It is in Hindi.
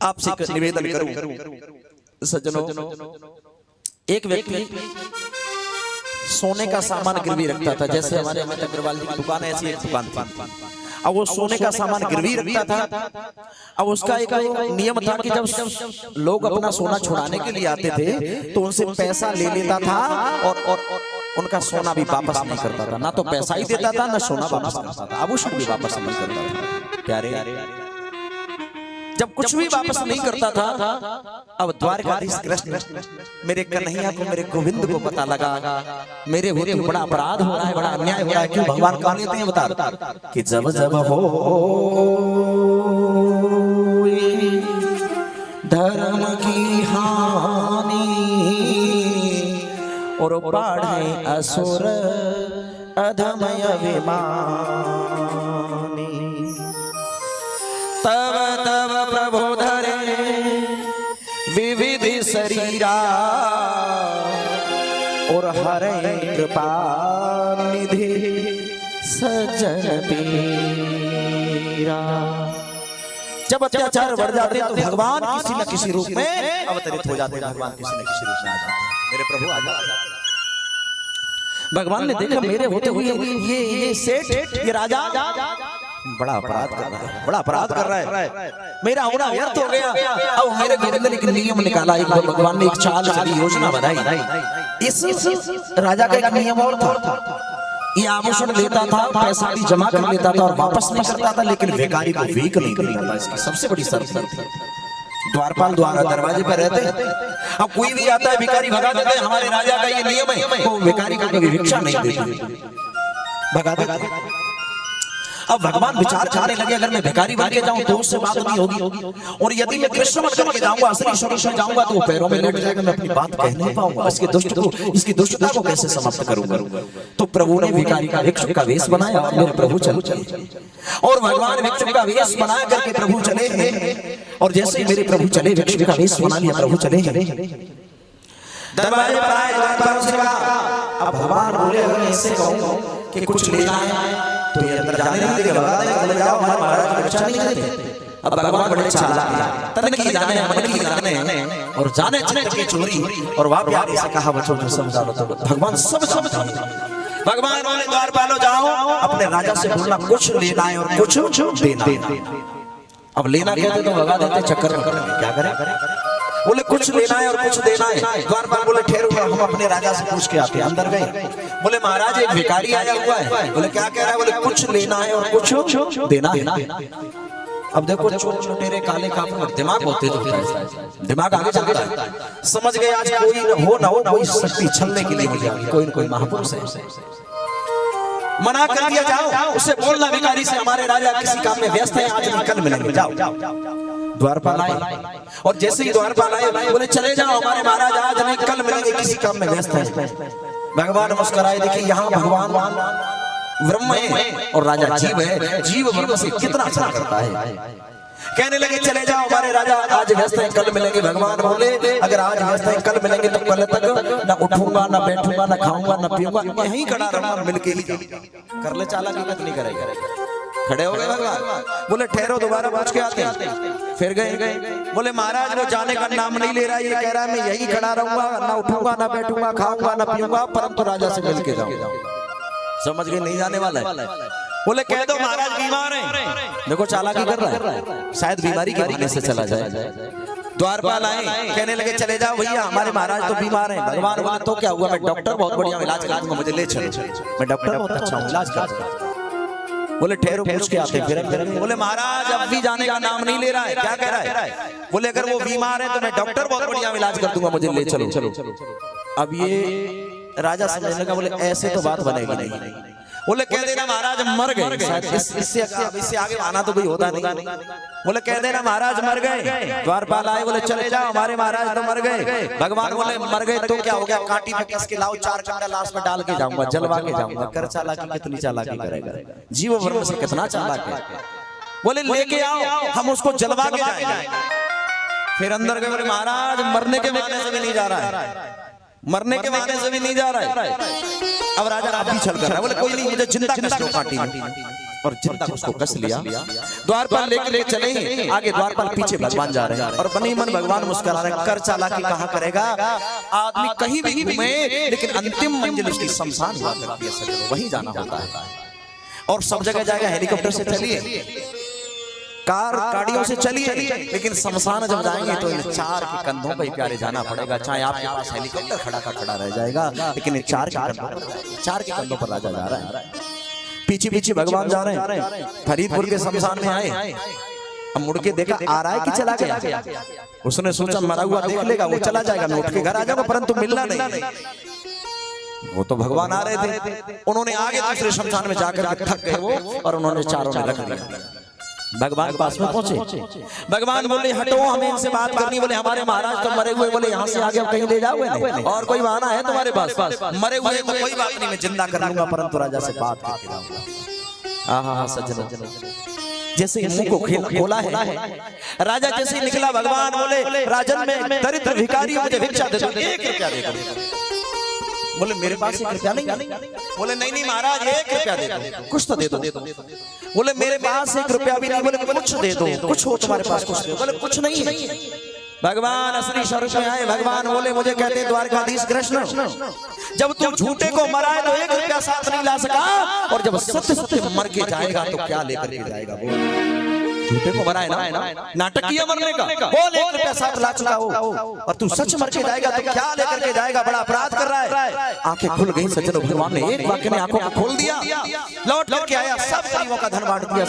आपसे एक निवेदन करूं सज्जनों, एक व्यक्ति सोने का सामान गिरवी रखता था। जैसे हमारे अमित अग्रवाल जी की दुकान है, ऐसी एक दुकान थी। अब वो सोने का सामान गिरवी रखता था। अब उसका एक नियम था कि जब लोग अपना सोना छुड़ाने के लिए आते थे तो उनसे पैसा ले लेता था और उनका सोना भी वापस नहीं करता था। ना तो पैसा ही देता था, ना सोना वापस करता था, आभूषण भी वापस नहीं करता था। प्यारे, जब कुछ भी वापस नहीं करता था, अब द्वारकाधीश कृष्ण मेरे कन्हैया को, मेरे गोविंद को पता लगा मेरे होते बड़ा अपराध हो रहा है, बड़ा अन्याय हो रहा है। क्यों भगवान कह लेते हैं बता कि जब जब हो धर्म की हानि और बाढ़े असुर अधमय अभिमानी, तब तब प्रभु धरे विविध शरीरा और हरे कृपा निधि सज्जन पीरा। जब अत्याचार बढ़ जाते हैं तो भगवान किसी न किसी रूप में अवतरित हो जाते हैं। भगवान किसी न किसी रूप में आ जाते हैं। मेरे प्रभु आ जाते। भगवान ने देखा मेरे होते हुए ये सेठ, ये राजा बड़ा अपराध कर रहा है, बड़ा अपराध कर रहा है, मेरा होना व्यर्थ हो गया। अब मेरे गोविंद ने एक नियम निकाला, एक भगवान ने एक चाल चली, योजना बनाई। इस राजा का एक नियम और था, ये आभूषण लेता था, पैसा भी जमा कर लेता था और वापस नहीं करता था, लेकिन भिखारी को भीख नहीं करता था। इसकी सबसे बड़ी शर्त थी। द्वारपाल द्वारा दरवाजे पर रहते, अब कोई भी आता है भिखारी भगा देते। हमारे राजा का ये नियम है, वो भिखारी को कभी भिक्षा नहीं देते, भगा देते। अब भगवान विचार करने लगे, अगर मैं भिखारी बन के जाऊं तो उससे बात नहीं होगी, और यदि मैं कृष्ण बन करके जाऊंगा, असली स्वरूप में जाऊंगा तो वो पैरों में लेट जाएगा, मैं अपनी बात कह नहीं पाऊंगा, इसकी दुष्टता को कैसे समाप्त करूंगा। तो प्रभु ने भिखारी का भिक्षुक का वेश बनाया और मेरे प्रभु चले, और भगवान भिक्षुक का वेश बना करके प्रभु चले हैं। और जैसे ही मेरे प्रभु चले, भिक्षुक का वेश बना लिया, प्रभु चले दरवाजे पर आए, द्वारपाल से कहा। अब भगवान बोले अगर मैं इससे कहूं कि कुछ लेना है तो ये अंदर जाने नहीं देगा, भगा देगा, बोले जाओ हमारे महाराज की रक्षा नहीं देते। अब भगवान बड़े चालाक हैं, तन की जाने मन की जाने, और जाने चित्त की चोरी, और वहां प्यारे से कहा बच्चों को समझा लो। तो भगवान सब भगवान बोले द्वारपालो जाओ, अपने राजा से बोलना कुछ लेना है और कुछ देना। अब लेना कहते तो भगा देते, चक्कर में क्या करें। बोले कुछ लेना है और कुछ देना है। द्वारपाल बोले ठहरो, हम अपने राजा से पूछ के आते हैं। अंदर गए, बोले महाराज एक भिखारी आया हुआ है। बोले क्या कह रहा है। बोले कुछ लेना है और कुछ देना है। अब देखो चोर लुटेरे काले काफिर दिमाग होते तो दिमाग आगे चलता है। समझ गए आज कोई हो ना हो, कोई शक्ति छलने के लिए कोई न कोई महापुरुष है। मना कर दिया, जाओ उससे बोलना भिखारी से हमारे राजा किसी काम में व्यस्त है, आज नहीं कल मिलेंगे, जाओ। द्वारपाल आए, और जैसे ही द्वारपाल आए बोले चले जाओ हमारे महाराज आज नहीं कल मिलेंगे, किसी काम में व्यस्त है। भगवान मुस्कुराए, देखिए यहाँ भगवान ब्रह्म है और राजा जीव है, जीव ब्रह्म से कितना अच्छा करता है। कहने लगे चले जाओ हमारे राजा आज व्यस्त है, कल मिलेंगे। भगवान बोले अगर आज व्यस्त है कल मिलेंगे तो कल तक न उठूंगा, न बैठूंगा, न खाऊंगा, न पीऊंगा, यहीं खड़ा रहूंगा, मिलके ही कर ले, चालाकी मत नहीं करेगा। खड़े हो गए भगवान, बोले ठहरो दोबारा पूछ के आते हैं। फिर गए, बोले महाराज वो जाने का नाम नहीं ले रहा, ये कह रहा है मैं यही खड़ा रहूंगा, ना उठूंगा, ना बैठूंगा, खाऊंगा, ना पीऊंगा, परंतु राजा से मिल के जाऊंगा। समझ गए नहीं जाने वाला है। बोले कह दो महाराज बीमार हैं। देखो चालाकी कर रहा है, शायद बीमारी के वजह से चला जाए। द्वारपाल आए, कहने लगे चले जाओ भैया हमारे महाराज तो बीमार हैं। भगवान बोले तो क्या हुआ, मैं डॉक्टर बहुत बढ़िया इलाज करा दूंगा, मुझे ले चलो, मैं डॉक्टर बहुत अच्छा हूँ, इलाज कर दूंगा। बोले ठहरो पूछ के आते। फिर बोले महाराज अब भी जाने का नाम नहीं ले रहा है, क्या कह रहा है। बोले अगर वो बीमार है तो मैं डॉक्टर बहुत बढ़िया इलाज कर दूंगा, मुझे ले चलो। अब ये राजा समझने लगा, बोले ऐसे तो बात बनेगी नहीं। बोले कह देना महाराज मर गए, इससे आगे आना तो कोई होता नहीं। बोले कह देना महाराज मर गए। द्वारपाल आए, बोले चले जाओ हमारे महाराज तो मर गए। भगवान बोले मर गए तो क्या हो गया, कांटी में कस के लाओ, 4 कंडा लाश में डाल के जाऊंगा, जलवा के जाऊंगा। कर चालाकी, कितनी चालाकी करेगा, जीव ब्रह्म से कितना चालाक है। बोले लेके आओ, हम उसको जलवा के जाएंगे। फिर अंदर गए, बोले महाराज मरने के माने से भी नहीं जा रहा है, मरने के माने से भी नहीं जा रहा है। अब राजा आप भी छल कर रहा है। बोले कोई नहीं, मुझे जिंदा कर दो कांटी में। और जिंदा उसको कस लिया। द्वार पर लेके चले ही, आगे द्वार पर पीछे भगवान जा रहे हैं और बने मन भगवान मुस्कुरा रहे हैं। कर चालाकी कहाँ करेगा, आदमी कहीं भी घूमे लेकिन अंतिम मंजिल उसकी शमशान हुआ करती है सजनों, वहीं जाना होता है। और सब जगह जाएगा, हेलीकॉप्टर से चलिए, कार गाड़ियों से चलिए, लेकिन शमशान जब जाएंगे तो इन चार के कंधों पर प्यारे जाना पड़ेगा। चाहे आपके पास हेलीकॉप्टर खड़ा का खड़ा रह जाएगा, लेकिन इन चार के कंधों पर राजा जा रहा है। पीछे पीछे भगवान जा रहे हैं। फरीदपुर के शमशान में आए, अब मुड़ के देखा आ रहा है कि चला गया। उसने सोचा मरा हुआ देख लेगा, वो चला जाएगा, मैं उठ के घर आ जाऊंगा, परंतु मिलना नहीं। वो तो भगवान आ रहे थे, उन्होंने आगे दूसरे शमशान में जाकर थक गए वो, और उन्होंने चारों ने रख दिया। भगवान पास में पहुंचे, भगवान बोले हटो, हमें इनसे बात करनी। बोले हमारे महाराज तो मरे हुए, बोले यहाँ से आगे कहीं ले जाओगे और कोई बहाना है तुम्हारे पास? मरे हुए तो कोई बात नहीं, मैं जिंदा कर लूंगा, परंतु राजा से बात करके लाऊंगा। आहा सज्जनों, जैसे मुंह को खोला है राजा, जैसे ही निकला भगवान बोले राजन में दरिद्र भिखारी मुझे भिक्षा दे दो, 1 रुपया दे दो। बोले मेरे पास 1 रुपया नहीं। बोले नहीं महाराज 1 रुपया दे दो, कुछ तो दे दो। बोले मेरे पास 1 रुपया भी नहीं। बोले कुछ दे दो, कुछ हो तुम्हारे पास कुछ दे दो। बोले कुछ नहीं है। भगवान असली स्वरूप में आए, भगवान बोले मुझे कहते द्वारकाधीश कृष्ण, जब तू झूठे को मराए तो 1 रुपया साथ नहीं ला सका, और जब सत्य सत्य मर के जाएगा तो क्या लेकर के जाएगा? बोल, झूठे को मराए ना, नाटक किया मरने का, बोल 1 रुपया साथ ला चुका हो, और तू सच मर के जाएगा तो क्या लेकर के जाएगा? बड़ा अपराध कर रहा है। आंखें खुल गई सज्जनों, भगवान ने एक वाक्य में आंखों को खोल दिया, लौट के आया, सब गरीबों का धन बांट दिया।